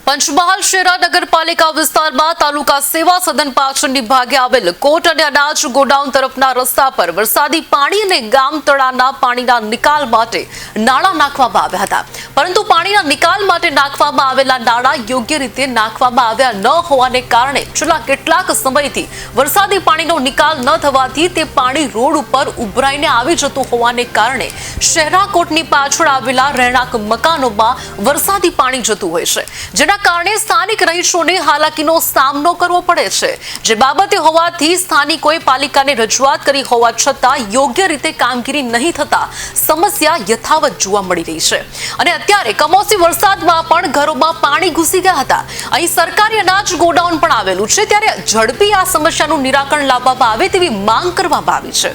પંચમહાલ શહેરા નગરપાલિકા વિસ્તારમાં તાલુકા સેવા સદન પાછળની ભાગે આવેલ કોટ અને અનાજ ગોડાઉન તરફના રસ્તા પર વરસાદી પાણી અને ગામ તળાના પાણીના નિકાલ માટે નાળા નાખવામાં આવ્યા હતા, પરંતુ પાણીના નિકાલ માટે નાખવામાં આવેલા નાળા યોગ્ય રીતે નાખવામાં આવ્યા ન હોવાને કારણે છેલ્લા કેટલાક સમયથી વરસાદી પાણીનો નિકાલ ન થવાથી તે પાણી રોડ ઉપર ઉભરાઈને આવી જતું હોવાને કારણે શહેરા કોટની પાછળ આવેલા રહેણાંક મકાનોમાં વરસાદી પાણી જતું હોય છે, જેના કારણે સ્થાનિક રહીશોને હાલાકીનો સામનો કરવો પડે છે। જે બાબતે હોવાથી સ્થાનિકોએ પાલિકાને રજૂઆત કરી હોવા છતાં યોગ્ય રીતે કામગીરી નહીં થતા સમસ્યા યથાવત જોવા મળી રહી છે અને અત્યારે કમોસમી વરસાદમાં પણ ઘરોમાં પાણી ઘૂસી ગયા હતા। અહીં સરકારી અનાજ ગોડાઉન પણ આવેલું છે, ત્યારે ઝડપી આ સમસ્યાનું નિરાકરણ લાવવામાં આવે તેવી માંગ કરવામાં આવી છે।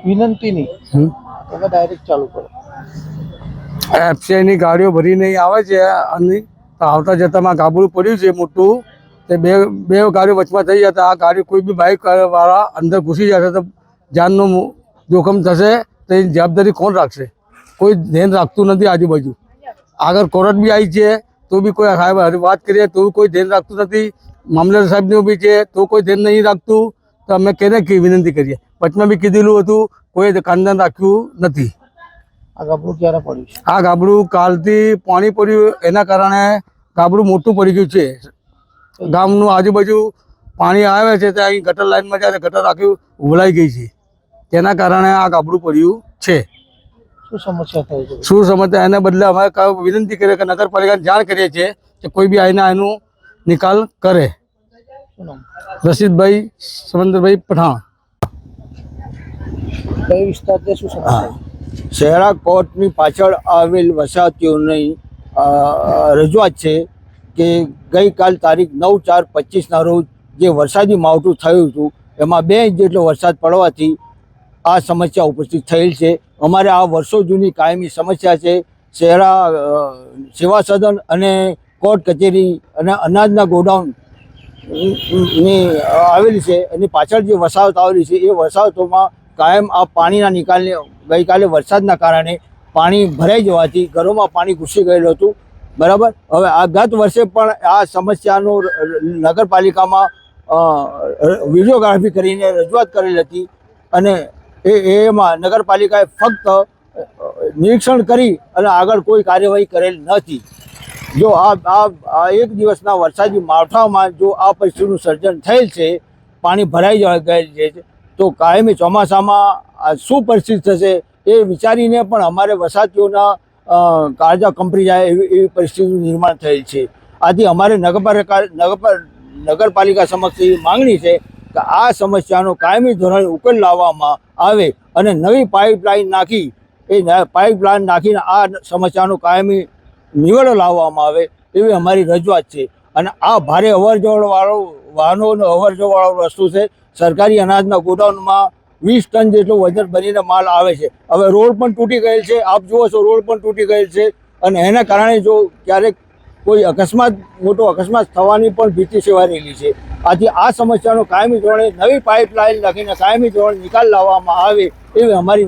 વિનંતી નહીં તમે ડાયરેક્ટ ચાલુ કરો। એફસીઆઈની ગાડીઓ ભરીને આવે છે અને આવતા જતામાં ગાબડું પડ્યું છે મોટું, તે બે ગાડીઓ વચમાં થઈ જતા આ ગાડી કોઈ બી બાઇક વાળા અંદર ઘૂસી જશે તો જાનનું જોખમ થશે, તો એની જવાબદારી કોણ રાખશે? કોઈ ધ્યાન રાખતું નથી। આજુબાજુ આગળ કોર્ટ બી આવી છે તો બી કોઈ વાત કરીએ તો કોઈ ધ્યાન રાખતું નથી। મામલતદાર સાહેબનું બી છે તો કોઈ ધ્યાન નહીં રાખતું, તો અમે કેને વિનંતી કરીએ? વચમાં બી કીધેલું હતું, કોઈ કાનદાન રાખ્યું નથી। આ ગાબડું ક્યારે પડ્યું છે? આ ગાબડું કાલથી પાણી પડ્યું એના કારણે ગાબડું મોટું પડી ગયું છે। ગામનું આજુબાજુ પાણી આવે છે ત્યાં અહીં ગટર લાઈનમાં જાય ગટર આખી ઉભલાઈ ગઈ છે, તેના કારણે આ ગાબડું પડ્યું છે। શું સમસ્યા થઈ છે? શું સમસ્યા? એના બદલે અમે વિનંતી કરીએ કે નગરપાલિકાને જાણ કરીએ છીએ કે કોઈ બી આવીને એનું નિકાલ કરે। શું નામ? રશીદભાઈ સમંદરભાઈ પઠાણ। કઈ વિસ્તાર છે? શું સમસ્યા? શહેરા કોર્ટની પાછળ આવેલ વસાહતીઓની રજૂઆત છે કે ગઈકાલ તારીખ 9/4/25ના રોજ જે વરસાદી માવઠું થયું હતું એમાં 2 ઇંચ જેટલો વરસાદ પડવાથી આ સમસ્યા ઉપસ્થિત થયેલ છે। અમારે આ વર્ષો જૂની કાયમી સમસ્યા છે। શહેરા સેવા સદન અને કોર્ટ કચેરી અને અનાજના ગોડાઉન ની આવેલી છે, એની પાછળ જે વસાહત આવેલી છે એ વસાહતોમાં કાયમ આ પાણીના નિકાલને ગઈકાલે વરસાદના કારણે પાણી ભરાઈ જવાથી ઘરોમાં પાણી ઘૂસી ગયેલું હતું, બરાબર। હવે આ ગત વર્ષે પણ આ સમસ્યાનો નગરપાલિકામાં વિડીયોગ્રાફી કરીને રજૂઆત કરેલી હતી અને એમાં નગરપાલિકાએ ફક્ત નિરીક્ષણ કરી અને આગળ કોઈ કાર્યવાહી કરેલ નથી। જો આ એક દિવસના વરસાદી માવઠામાં જો આ પરિસ્થિતિનું સર્જન થયેલ છે, પાણી ભરાઈ ગયેલ છે, તો કાયમી ચોમાસામાં શું પરિસ્થિતિ થશે એ વિચારીને પણ અમારે વસાહતીઓના કાળજા કંપની જાય એવી પરિસ્થિતિનું નિર્માણ થયેલ છે। આથી અમારે નગરપાલિકા સમક્ષ એવી માંગણી છે કે આ સમસ્યાનો કાયમી ધોરણે ઉકેલ લાવવામાં આવે અને નવી પાઇપલાઇન નાખીને આ સમસ્યાનો કાયમી નિવેડો લાવવામાં આવે એવી અમારી રજૂઆત છે। અને આ ભારે અવરજવરવાળો વાહનોનો અવરજવરવાળો રસ્તો છે। સરકારી અનાજના ગોડાઉનમાં 20 ટન જેટલો વજન બનીને માલ આવે છે। હવે રોડ પણ તૂટી ગયેલ છે, આપ જુઓ છો રોડ પણ તૂટી ગયેલ છે અને એના કારણે જો ક્યારેક કોઈ મોટો અકસ્માત થવાની પણ ભીતિ સેવાઈ રહેલી છે। આથી આ સમસ્યાનો કાયમી ધોરણે નવી પાઇપલાઇન નાખીને કાયમી ધોરણે નિકાલ લાવવામાં આવે એવી અમારી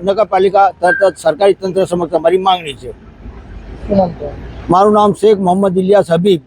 નગરપાલિકા તથા સરકારી તંત્ર સમક્ષ અમારી માંગણી છે। શું નામ છે? મારું નામ શેખ મોહમ્મદ ઇલિયાસ હબીબ।